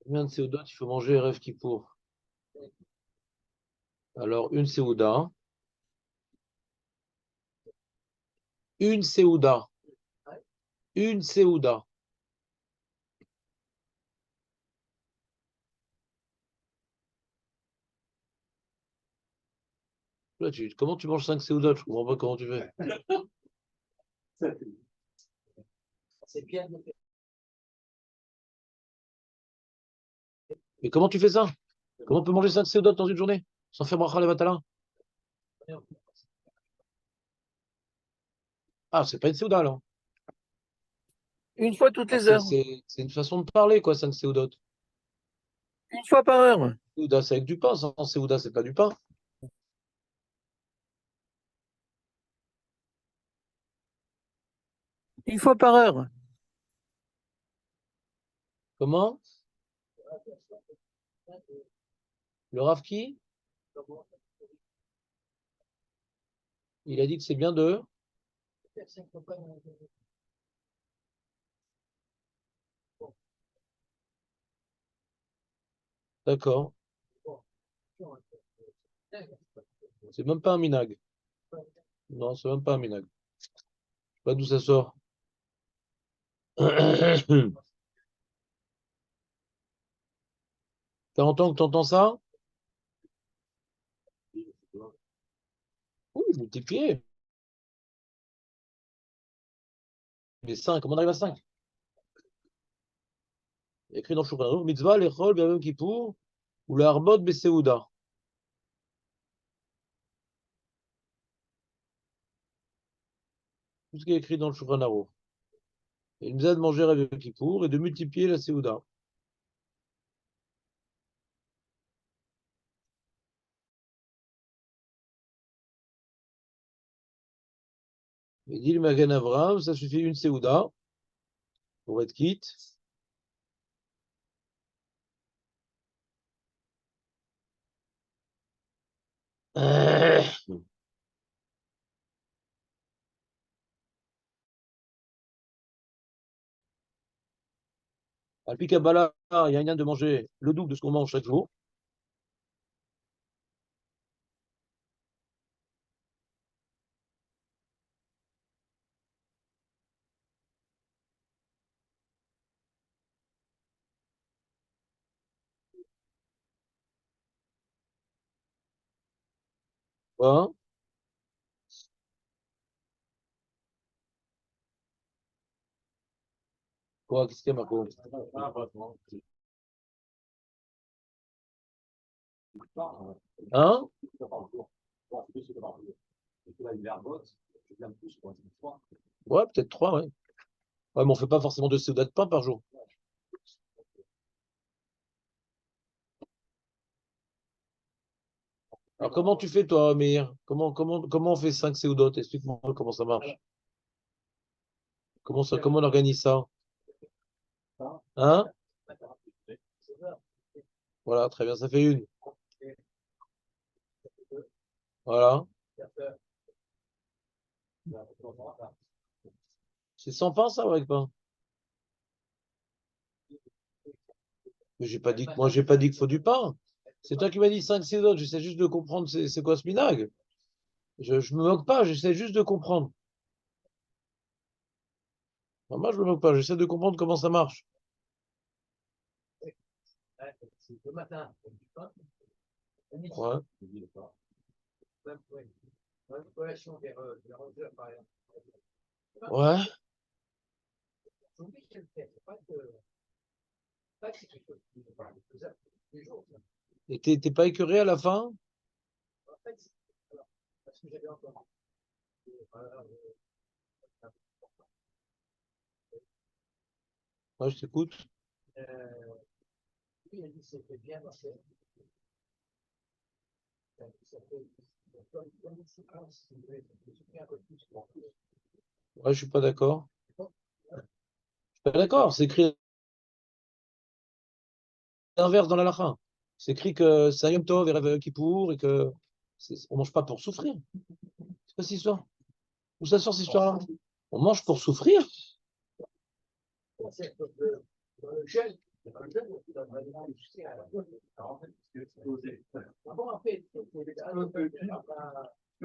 Combien de Seudot il faut manger Erev Kippour? Alors, une Seouda. Une Seouda. Une Seouda. Là, comment tu manges 5 Seouda? Je comprends pas comment tu fais. C'est bien. Mais comment tu fais ça? Comment on peut manger 5 Seudot dans une journée? Sans faire bracha levatala? Ah, c'est pas une Seouda, alors. Une fois toutes Alors, les heures. c'est une façon de parler, quoi, 5 Seudot. Une fois par heure. Seouda, c'est avec du pain. Sans Seouda, c'est pas du pain. Une fois par heure. Comment? Le Rav qui? Il a dit que c'est bien de. D'accord. C'est même pas un minag. Non, c'est même pas un minag. Je sais pas d'où ça sort. T'as longtemps que t'entends ça? Oui, multiplié. Mais 5, comment on arrive à 5? Il y a écrit dans Shulchan Aruch, mitzvah lechol b'yom kippour ou l'arbot b'seuda. Tout ce qui est écrit dans le Shulchan Aruch. Et il nous a de manger à Yom Kippour et de multiplier la seuda. Il dit le Magen Avraham, ça suffit une seuda pour être quitte. Alpi Kabbalah, il y a rien de manger le double de ce qu'on mange chaque jour. Quoi? Quoi? Qu'est-ce qu'il y a, Marco? Hein? Ouais, peut-être 3, ouais. Ouais, mais on fait pas forcément de seuda de pain par jour. Alors, comment tu fais, toi, Meir? Comment on fait 5 seudotes? Explique-moi comment ça marche. Comment on organise ça? Hein? Voilà, très bien, ça fait une. Voilà. C'est sans pain, ça, ou avec pain? Mais moi, j'ai pas dit qu'il faut du pain. C'est toi qui m'as dit 5 seudotes. J'essaie juste de comprendre c'est quoi ce minag. Je me moque pas, j'essaie juste de comprendre. Non, moi, je me moque pas, j'essaie de comprendre comment ça marche. Le matin. Ouais. Ouais. Et t'es pas écœuré à la fin? Ouais, je t'écoute. Ouais, je suis pas d'accord. Je suis pas d'accord, c'est écrit l'inverse dans la lacha. C'est écrit que c'est un Yom Tov et Rev Kippour et que on mange pas pour souffrir. C'est quoi cette histoire? Où ça sort cette histoire-là? On mange pour souffrir?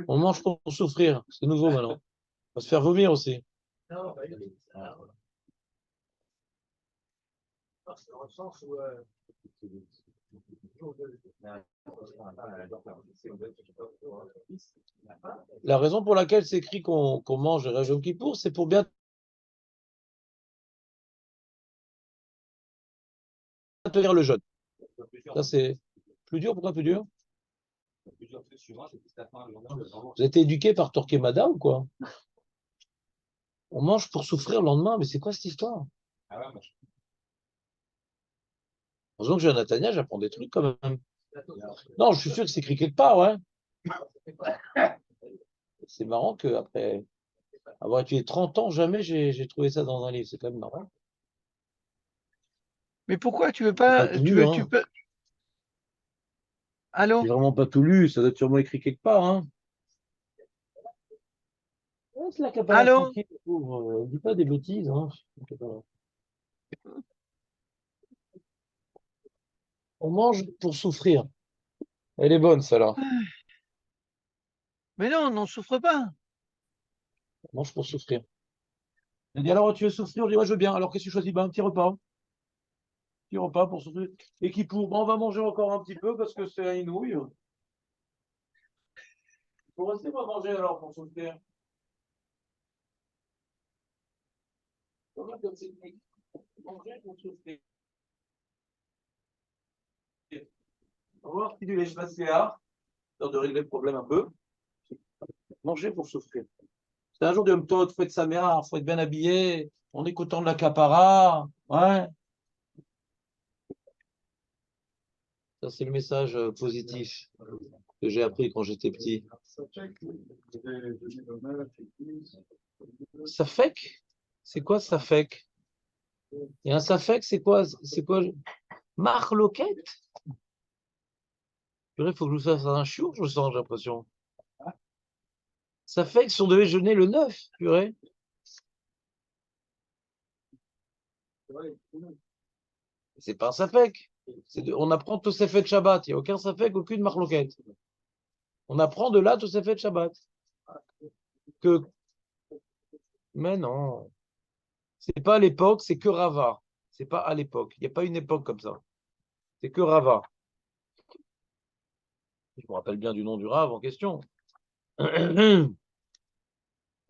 On mange pour souffrir, c'est nouveau maintenant. On va se faire vomir aussi. La raison pour laquelle c'est écrit qu'on mange le Yom Kippour, c'est pour bien tenir le jeûne. Ça, c'est plus dur. Pourquoi plus dur? Vous êtes éduqué par Torquemada ou quoi? On mange pour souffrir le lendemain, mais c'est quoi cette histoire? Heureusement que j'ai un Nathania, j'apprends des trucs quand même. Non, je suis sûr que c'est écrit quelque part, ouais. C'est marrant qu'après avoir étudié 30 ans, jamais j'ai trouvé ça dans un livre. C'est quand même marrant. Mais pourquoi tu veux J'ai pas pas, tout lu, hein. Allô? J'ai vraiment pas tout lu, ça doit être sûrement écrit quelque part, hein. Ouais, c'est la Kabbalah Allô? tranquille, pauvre. Dis pas des bêtises, hein. On mange pour souffrir. Elle est bonne, celle-là. Mais non, on n'en souffre pas. On mange pour souffrir. Elle dit alors, tu veux souffrir? Je dis, ouais, je veux bien. Alors, qu'est-ce que tu choisis? Ben, un petit repas. Petit repas pour souffrir. Et qui pour? Ben, on va manger encore un petit peu parce que c'est la inouïe. Faut rester, on va manger alors pour souffrir. Comment comme c'est manger pour souffrir? On va voir si tu laisses passer là, histoire de régler le problème un peu. Manger pour souffrir. C'est un jour de Yom Tov, faut être sa mère, faut être bien habillé, en écoutant de la capara. Ouais. Ça, c'est le message positif que j'ai appris quand j'étais petit. Safek? C'est quoi Safek? Et un Safek, c'est quoi? C'est quoi? Marloquette? Il faut que je vous fasse un chiour, je sens, j'ai l'impression. Safek, si on devait jeûner le 9, purée. C'est pas un Safek. On apprend Tosefet Shabbat. Il n'y a aucun Safek, aucune marloquette. On apprend de là Tosefet Shabbat. Que... Mais non. C'est pas à l'époque, c'est que Rava. C'est pas à l'époque. Il n'y a pas une époque comme ça. C'est que Rava. Je me rappelle bien du nom du Rav en question.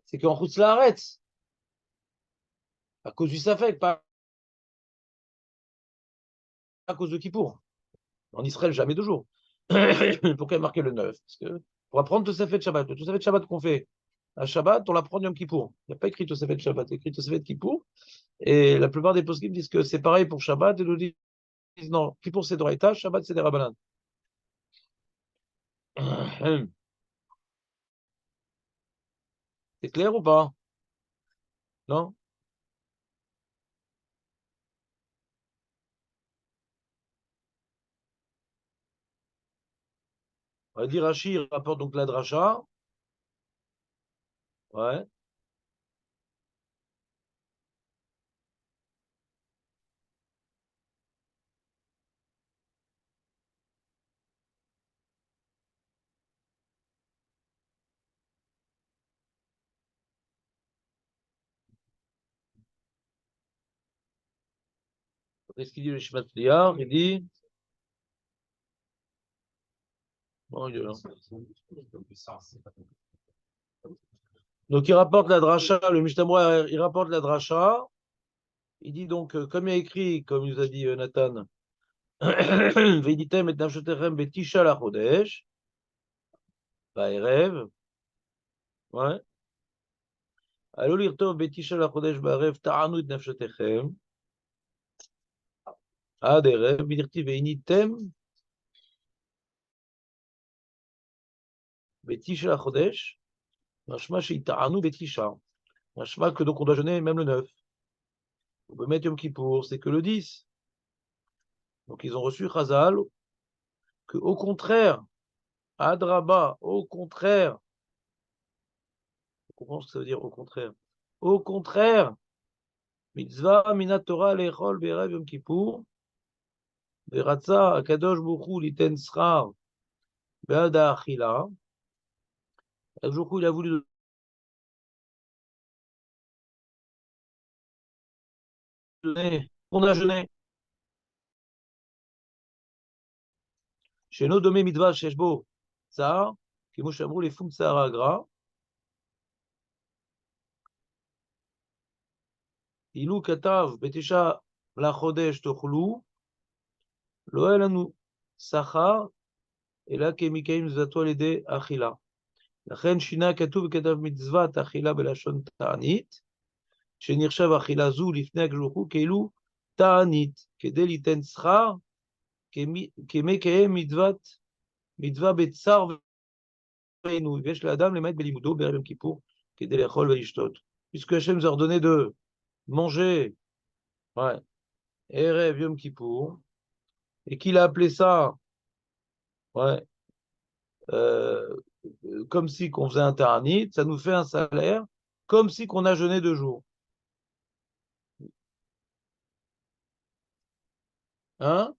C'est qu'en Chutz Laaretz, à cause du Safek, pas à cause de Kippour. En Israël, jamais de jour. Pourquoi marquer le 9? Parce que pour apprendre Tosefet Shabbat, le Tosefet Shabbat qu'on fait à Shabbat, on l'apprend Yom Kippour. Il n'y a pas écrit Tosefet Shabbat, il y a écrit Tosefet Kippour. Et la plupart des poskim disent que c'est pareil pour Shabbat, et nous disent non, Kippour c'est d'Oraïta, Shabbat c'est des Rabbanan. C'est clair ou pas? Non? On va dire Rashi rapporte donc la dracha. Ouais. Qu'est-ce qu'il dit le Shmat Liar? Il dit. Oh, il est là. Donc il rapporte la dracha, le Mishnah, il rapporte la dracha. Il dit donc, comme il y a écrit, comme il nous a dit Nathan, Veiditem et Nafshotechem betisha la chodesh, ba'erev, ouais. Allo lirtov betisha la chodesh ba'erev ta'anu et Nafshotechem, ad erev, vidirti veinitem betisha la chodesh, mashma sheita'anu betisha. Mashma que donc on doit jeûner même le 9. On peut mettre Yom Kippour, c'est que le 10. Donc ils ont reçu Chazal, que au contraire, Adraba, au contraire, on comprend ce que ça veut dire au contraire. Au contraire, mitzvah mina Torah lechol be'erev Yom Kippour, Veratza, Akadosh Bokhu, Liten Srar, Beada Achila. Akadosh Bokhu, il a voulu donner, on a jeûné. Chez nos domé mitva, Sheshbo, Tsar, qui mouchamrou les fum Tsara Gra. Ilou Katav, Betisha, La Chodesh Tochlu, Loelanu, Sachar, et là, Kemikaim Zato Lede Achila. לכן שינה כתוב וכתב מצוות אכילה בלשון תענית, שנרשב אכילה זו לפני הקדוש ברוך הוא כאילו תענית, כדי ליתן שכר, כמקיים מצווה בצער ועינוי, ויש לאדם למעט בלימודו בערב יום כיפור, כדי לאכול ולשתות. Puisque Hachem nous a ordonné de manger, ouais, ערב יום כיפור, et qu'il a appelé ça, ouais, comme si qu'on faisait un ta'anit, ça nous fait un salaire, comme si qu'on a jeûné 2 jours. Hein?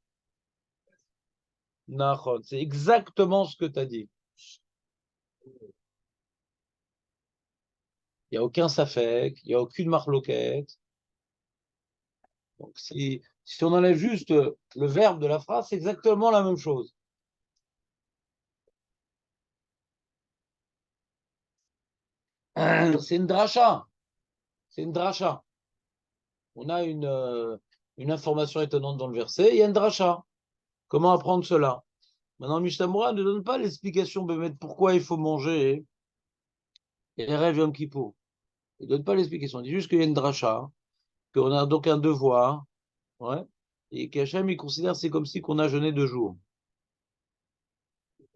Nahon, c'est exactement ce que tu as dit. Il n'y a aucun safek, il n'y a aucune marloquette. Donc si on enlève juste le verbe de la phrase, c'est exactement la même chose. C'est une dracha. C'est une dracha. On a une information étonnante dans le verset, il y a une dracha. Comment apprendre cela? Maintenant, Mishnah ne donne pas l'explication de pourquoi il faut manger et rêve Yom Kippour. Il ne donne pas l'explication. Il dit juste qu'il y a une dracha, qu'on a donc un devoir, ouais, et qu'Hachem, il considère c'est comme si qu'on a jeûné 2 jours.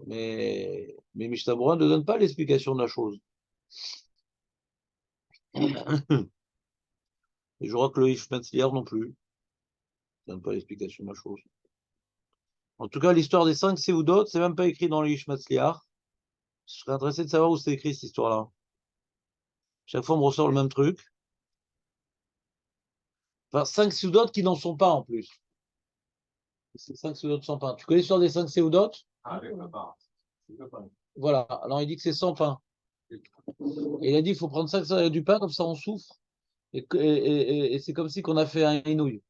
Mais Mishnah ne donne pas l'explication de la chose. Et je crois que le Ishmatzliar non plus ne donne pas l'explication de la chose. En tout cas, l'histoire des 5 Séoudot, c'est même pas écrit dans le Ishmatzliar. Je serais intéressé de savoir où c'est écrit cette histoire-là. Chaque fois, on me ressort le même truc. Enfin, 5 Séoudot qui n'en sont pas en plus. C'est 5 Séoudot sans pain. Tu connais l'histoire des 5 Séoudot? Ah, oui, pas. Voilà. Alors, il dit que c'est sans pain. Et il a dit qu'il faut prendre 5 du pain, comme ça on souffre. Et c'est comme si qu'on a fait un inouï.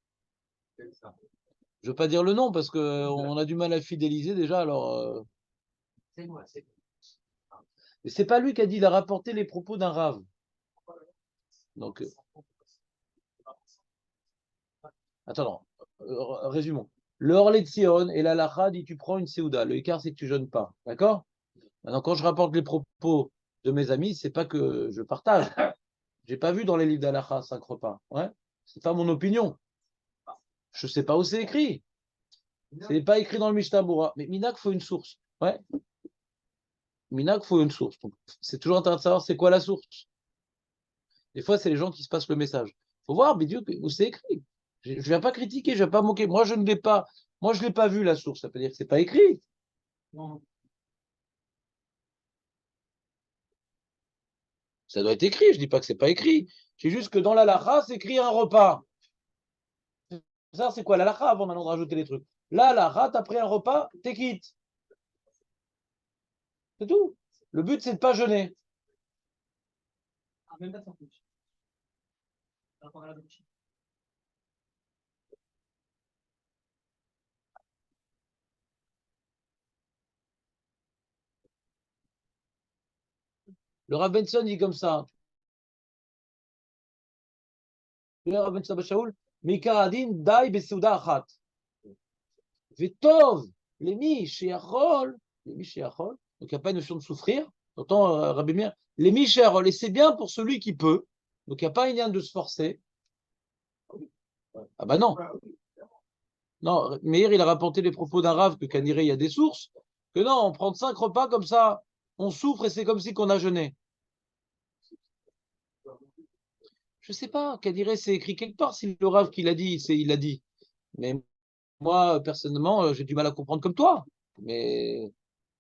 Je ne veux pas dire le nom parce qu'on a du mal à fidéliser déjà. Alors, C'est moi, c'est mais c'est pas lui qui a dit, il a rapporté les propos d'un rave. Donc, attends, résumons. Le Orlet de Sion et la Lacha dit tu prends une Séouda. Le écart, c'est que tu jeûnes pas. D'accord? Maintenant, quand je rapporte les propos de mes amis, c'est pas que je partage. J'ai pas vu dans les livres d'Alacha 5 repas. Ouais? C'est pas mon opinion. Je sais pas où c'est écrit. C'est pas écrit dans le Mishnah Bora. Mais Minak, faut une source. Ouais. Minak, faut une source. Donc, c'est toujours intéressant de savoir c'est quoi la source. Des fois, c'est les gens qui se passent le message. Faut voir, mais Dieu, où c'est écrit. Je ne viens pas critiquer, je ne viens pas moquer. Moi, je ne l'ai pas. Moi, je l'ai pas vu la source. Ça veut dire que c'est pas écrit. Non. Ça doit être écrit. Je dis pas que c'est pas écrit. C'est juste que dans la lacha, c'est écrit un repas. Ça, c'est quoi la lacha avant maintenant de rajouter les trucs? Là, la lacha, t'as pris un repas, t'es quitte. C'est tout. Le but, c'est de pas jeûner. Ah, même pas sans couche. Par rapport à la bouche. Le Rav Benson dit comme ça. Le Rav Benson Shaul, Mikar Adin, Dai Besouda Achat. Vetov, Lemi, Sheachol. Lemi, Sheachol. Donc, il n'y a pas une notion de souffrir. Pourtant, Rabbi Meir, Lemi, Sheachol. Et c'est bien pour celui qui peut. Donc, il n'y a pas un lien de se forcer. Ah bah non. Non, Meir, il a rapporté les propos d'un Rav que Kaniré, il y a des sources. Que non, on prend 5 repas comme ça, on souffre et c'est comme si qu'on a jeûné. Je sais pas, Kaniré, c'est écrit quelque part si le Rav qui l'a dit, il l'a dit. Mais moi, personnellement, j'ai du mal à comprendre comme toi. Mais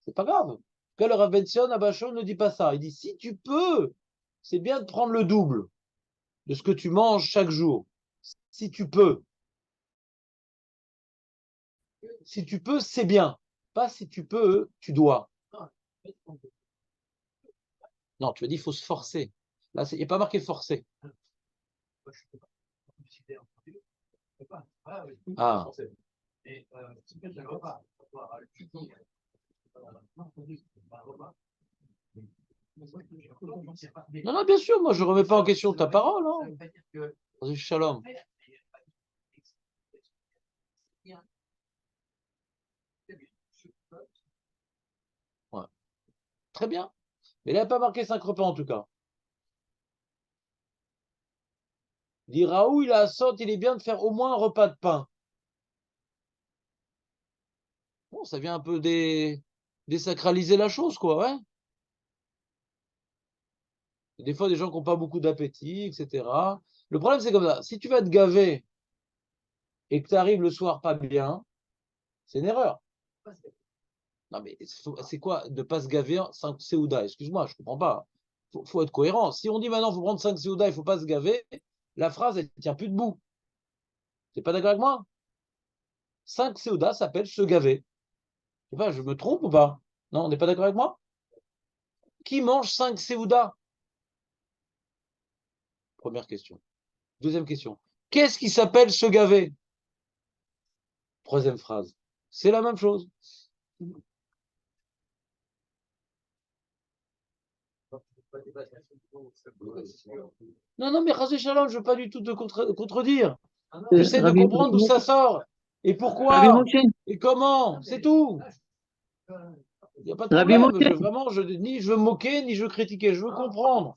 c'est pas grave. Que le Rav Benson à Bachon ne dit pas ça. Il dit si tu peux, c'est bien de prendre le double de ce que tu manges chaque jour. Si tu peux. Si tu peux, c'est bien. Pas si tu peux, tu dois. Non, tu as dit il faut se forcer. Là, il n'y a pas marqué forcer. Ah. Non, non, bien sûr, moi je ne remets pas en question ta parole. Hein. Vas-y, Shalom. Ouais. Très bien. Mais il n'a pas marqué 5 repas en tout cas. Il dit Raoult, il a saute, il est bien de faire au moins un repas de pain. Bon, ça vient un peu désacraliser la chose, quoi, ouais. Des fois, des gens qui n'ont pas beaucoup d'appétit, etc. Le problème, c'est comme ça. Si tu vas te gaver et que tu arrives le soir pas bien, c'est une erreur. Non, mais c'est quoi de ne pas se gaver 5 Séouda? Excuse-moi, je ne comprends pas. Faut être cohérent. Si on dit maintenant, il faut prendre 5 Séouda, il ne faut pas se gaver, la phrase, elle ne tient plus debout. Tu n'es pas d'accord avec moi? 5 Séouda s'appelle se gaver. Je sais pas, je me trompe ou pas? Non, on n'est pas d'accord avec moi? Qui mange 5 Séouda? Première question. Deuxième question. Qu'est-ce qui s'appelle se gaver? Troisième phrase. C'est la même chose. Non, non, mais Razé Shalom, je ne veux pas du tout te contredire. J'essaie de comprendre d'où ça sort. Et Rabbi pourquoi? Moshe, Et comment? C'est tout. Il n'y a pas de Rabbi problème. Moshe, Vraiment, ni je veux me moquer, ni je veux critiquer. Je veux comprendre.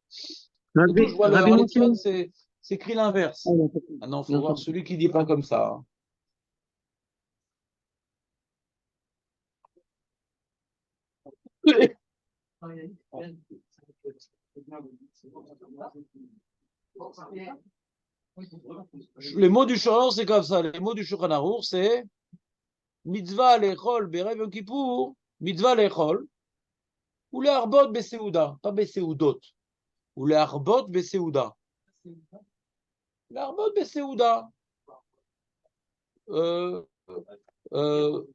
Surtout, je Rabbi, vois le Rabbi Moshe. Harlekson, c'est écrit l'inverse. Ah non, il faut voir J'entends. celui qui ne dit pas comme ça. Hein. Les mots du Shulchan, c'est comme ça. Les mots du Shulchan Arour, c'est mitzvah lechol berev Yom Kippour, mitzvah lechol, ou le harbot beseouda, pas beseoudot, ou le harbot beseouda. Le harbot beseouda. Euh, euh,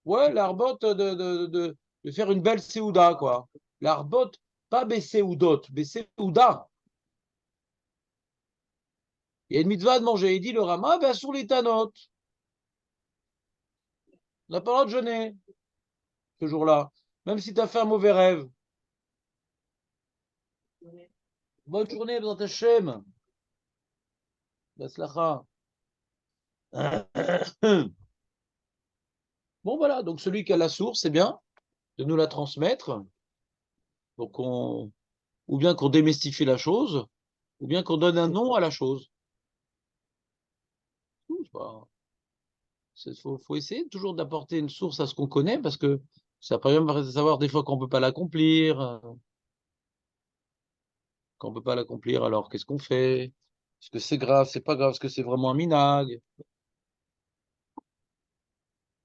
ouais, l'arbot de faire une belle seouda, quoi. L'arbot, pas beseoudot, beseouda. Il y a une mitzvah de manger. Il dit le Rama, ben sur les tanot. On n'a pas le droit de jeûner ce jour-là, même si tu as fait un mauvais rêve. Bonne journée, dans ta Hashem. Baslacha. Bon, voilà, donc celui qui a la source, c'est bien de nous la transmettre. Donc, ou bien qu'on démystifie la chose, ou bien qu'on donne un nom à la chose. Il faut essayer toujours d'apporter une source à ce qu'on connaît, parce que ça permet de savoir des fois qu'on ne peut pas l'accomplir. Quand on ne peut pas l'accomplir, alors qu'est-ce qu'on fait? Est-ce que c'est grave? C'est pas grave? Est-ce que c'est vraiment un minag?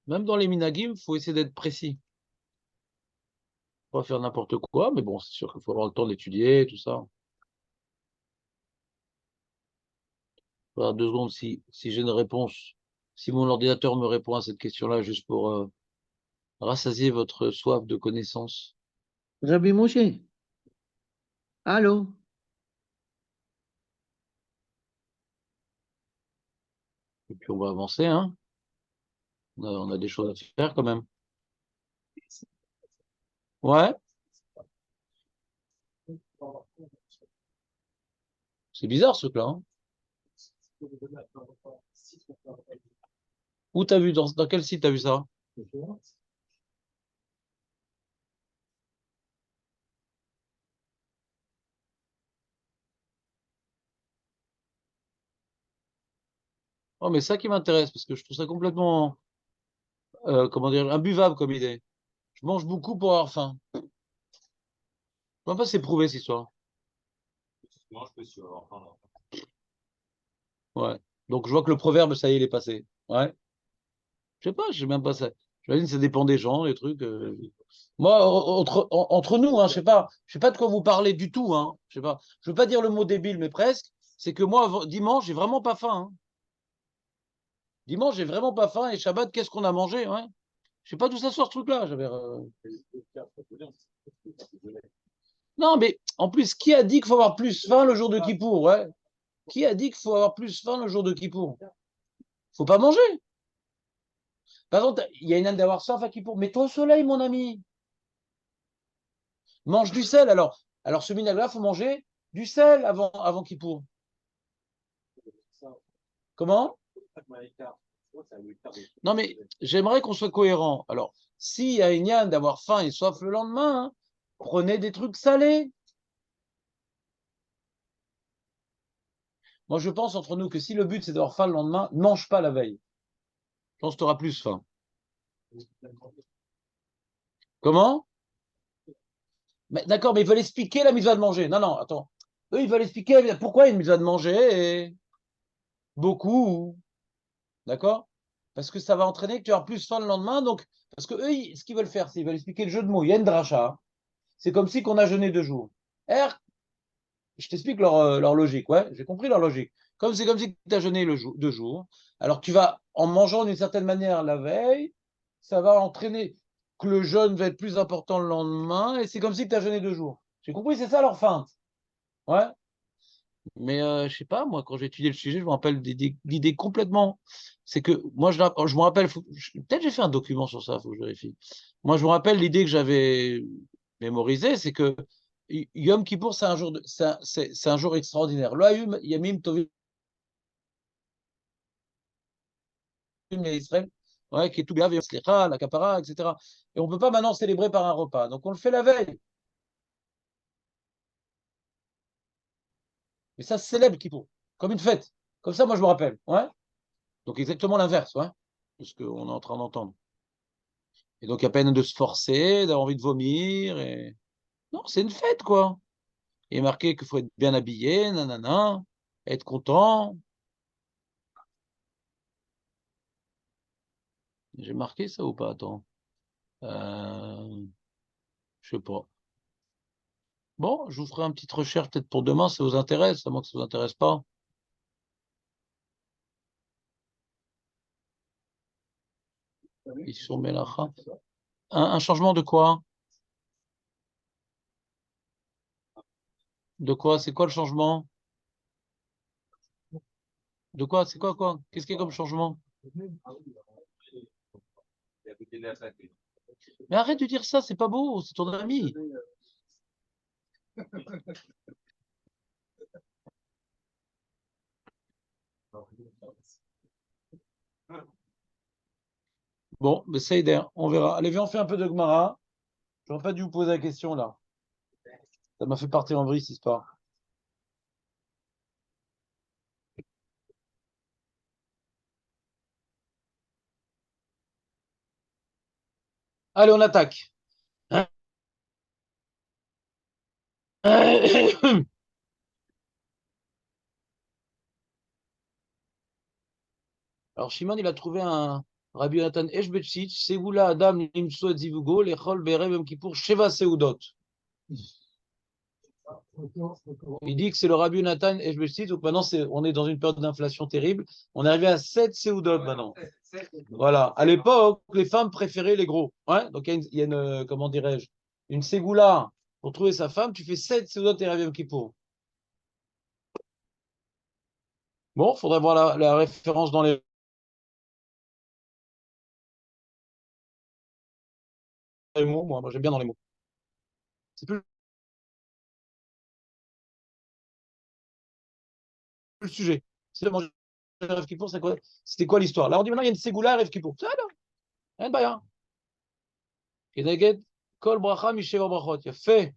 Même dans les minagim, il faut essayer d'être précis. Pas faire n'importe quoi, mais bon, c'est sûr qu'il faut avoir le temps d'étudier, tout ça. Voilà, 2 secondes, si j'ai une réponse, si mon ordinateur me répond à cette question-là, juste pour rassasier votre soif de connaissance. Rabbi Moshe. Allô? Et puis on va avancer, hein. On a des choses à faire quand même. Ouais, c'est bizarre ce truc-là. Hein. Où t'as vu, dans quel site t'as vu ça? Oh, mais ça qui m'intéresse, parce que je trouve ça complètement, comment dire, imbuvable comme idée. Je mange beaucoup pour avoir faim. Je ne sais pas si c'est prouvé cette histoire. Ouais. Donc je vois que le proverbe, ça y est, il est passé. Ouais. Je sais pas, je sais même pas ça. J'imagine que ça dépend des gens, les trucs. Moi, entre nous, hein, je sais pas de quoi vous parlez du tout, hein. Je sais pas. Je veux pas dire le mot débile, mais presque. C'est que moi, dimanche, j'ai vraiment pas faim. Hein. Dimanche, j'ai vraiment pas faim. Et Shabbat, qu'est-ce qu'on a mangé, ouais? Je sais pas d'où ça sort ce truc-là. Non, mais en plus, qui a dit qu'il faut avoir plus faim le jour de Kippour, ouais? Qui a dit qu'il faut avoir plus faim le jour de Kippour? Faut pas manger. Par exemple, il y a une âne d'avoir soif à Kippour. Mets-toi au soleil, mon ami. Mange du sel. Alors ce minag-là, faut manger du sel avant Kippour. Comment? Non, mais j'aimerais qu'on soit cohérent. Alors, s'il y a une âne d'avoir faim et soif le lendemain, hein, prenez des trucs salés. Moi, je pense entre nous que si le but c'est d'avoir faim le lendemain, ne mange pas la veille. Je pense que tu auras plus faim. Comment? D'accord, mais ils veulent expliquer la mitzvah de manger. Non, non, attends. Eux, ils veulent expliquer pourquoi il y a une mitzvah de manger et beaucoup. D'accord? Parce que ça va entraîner que tu auras plus faim le lendemain. Donc, parce que eux, ce qu'ils veulent faire, c'est qu'ils veulent expliquer le jeu de mots. Il y a une dracha. C'est comme si qu'on a jeûné 2 jours. Je t'explique leur logique, ouais, j'ai compris leur logique. C'est comme si tu as jeûné 2 jours. Alors tu vas, en mangeant d'une certaine manière la veille, ça va entraîner que le jeûne va être plus important le lendemain, et c'est comme si tu as jeûné 2 jours. J'ai compris, c'est ça leur feinte. Ouais. Mais je sais pas, moi, quand j'ai étudié le sujet, je me rappelle d'idées complètement. C'est que moi, je me rappelle, peut-être j'ai fait un document sur ça, il faut que je vérifie. Moi, je me rappelle l'idée que j'avais mémorisée, c'est que Yom Kippour, c'est un jour, c'est un jour extraordinaire. Lo hayom yamim tovim Israël, ouais, qui est tout bien, la kapara, etc. Et on ne peut pas maintenant célébrer par un repas. Donc on le fait la veille. Mais ça se célèbre Kippour, comme une fête. Comme ça, moi, je me rappelle. Ouais. Donc exactement l'inverse, ouais, de ce qu'on est en train d'entendre. Et donc, il y a peine de se forcer, d'avoir envie de vomir. Et... Non, c'est une fête, quoi. Il est marqué qu'il faut être bien habillé, nanana, être content. J'ai marqué ça ou pas? Attends. Je sais pas. Bon, je vous ferai une petite recherche peut-être pour demain, si ça vous intéresse, à moins que ça vous intéresse pas. Ils sont mélacha. Un changement de quoi? De quoi? C'est quoi le changement? De quoi? C'est quoi? Qu'est-ce qu'il y a comme changement? Mais arrête de dire ça, c'est pas beau, c'est ton ami. Bon, mais ça aide, on verra. Allez, viens, on fait un peu de Gemara. J'aurais pas dû vous poser la question là. Ça m'a fait partir en vrille cette histoire. Allez, on attaque. Alors, Shimon, il a trouvé un Rabbi Nathan Eshbetchitch, Segoula Adam Nimso et Zivugo, Lechol Berev Yom Kippour, Sheva Seudot. Il dit que c'est le Rabbi Nathan Eshbetchitch, donc maintenant on est dans une période d'inflation terrible. On est arrivé à 7 Seudot maintenant. Voilà. À l'époque, les femmes préféraient les gros. Ouais, donc il y a une, comment dirais-je, une Ségoula. Pour trouver sa femme, tu fais 7 Seudot et Rav Yom Kippour. Bon, il faudrait voir la référence dans les mots. Moi j'aime bien dans les mots. C'est plus le sujet. C'est de manger Rav Kippour, c'était quoi l'histoire? Là, on dit maintenant, il y a une Ségoula à Rav Kippour. Ça, là, rien de baïa. Keneged, Kol Bracha, Misheva Brachot. Il a fait.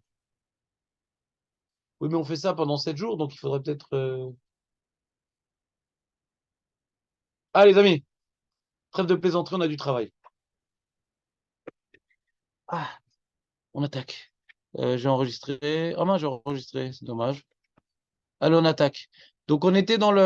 Oui, mais on fait ça pendant 7 jours, donc il faudrait peut-être. Ah, les amis, trêve de plaisanterie, on a du travail. Ah, on attaque. J'ai enregistré. Ah, mince, j'ai enregistré, c'est dommage. Allez, on attaque. Donc, on était dans le.